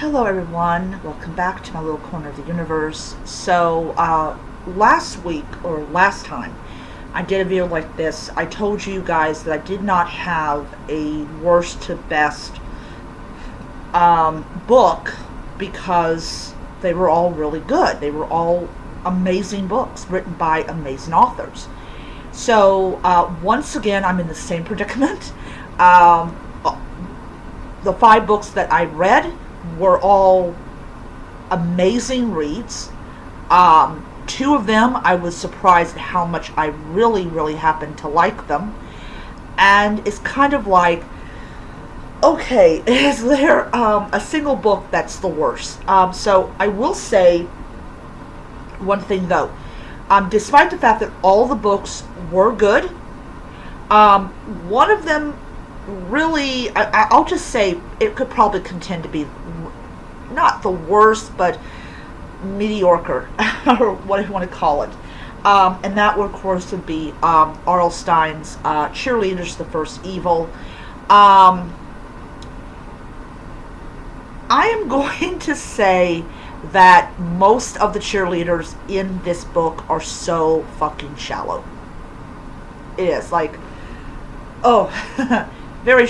Hello everyone, welcome back to my little corner of the universe. So last week, or last time, I did a video like this. I told you guys that I did not have a worst to best book because they were all really good. They were all amazing books written by amazing authors. So once again, I'm in the same predicament. The 5 books that I read were all amazing reads. 2 of them, I was surprised at how much I really happened to like them. And it's kind of like, okay, is there a single book that's the worst? So I will say one thing though. Despite the fact that all the books were good, one of them really, I'll just say it could probably contend to be not the worst, but mediocre, or what you want to call it. And that, of course, would be R.L. Stine's Cheerleaders, The First Evil. I am going to say that most of the cheerleaders in this book are so fucking shallow. It is, like, oh, very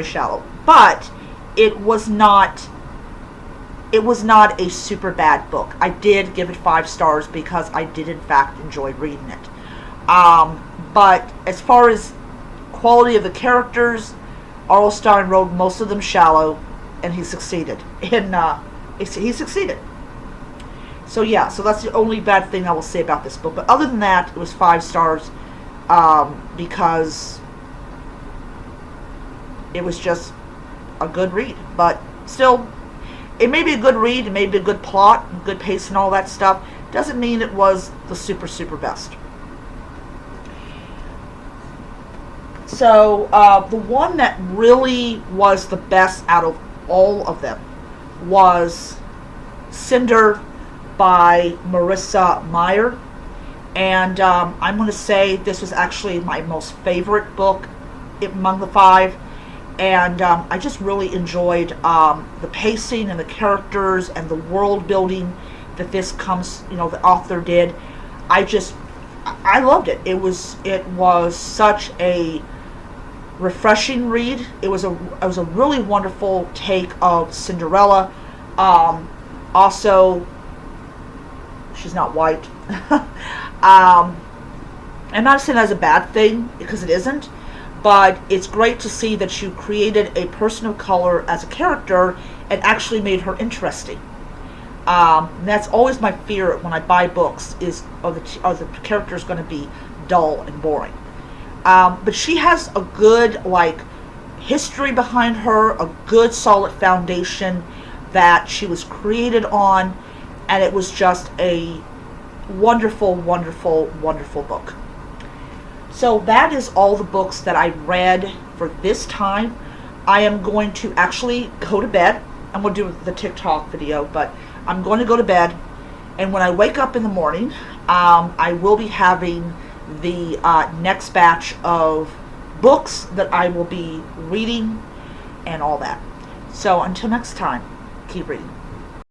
shallow. But it was not a super bad book. I did give it 5 stars because I did in fact enjoy reading it. But as far as quality of the R.L. Stine wrote most of them shallow, and he succeeded. He succeeded. So yeah, so that's the only bad thing I will say about this book. But other than that, it was 5 stars because it was just a good read. But still, it may be a good read, it may be a good plot, good pace and all that stuff. Doesn't mean it was the super best. So the one that really was the best out of all of them was Cinder by Marissa Meyer. And I'm going to say this was actually my most favorite book among the 5. And I just really enjoyed the pacing and the characters and the world building that the author did. I loved it. It was such a refreshing read. It was a really wonderful take of Cinderella. Also, she's not white. I'm not saying that's a bad thing, because it isn't. But it's great to see that you created a person of color as a character and actually made her interesting. And that's always my fear when I buy books, are the characters going to be dull and boring? But she has a good history behind her, a good solid foundation that she was created on, and it was just a wonderful book. So that is all the books that I read for this time. I am going to actually go to bed. I'm going to do the TikTok video, but I'm going to go to bed. And when I wake up in the morning, I will be having the next batch of books that I will be reading and all that. So until next time, keep reading.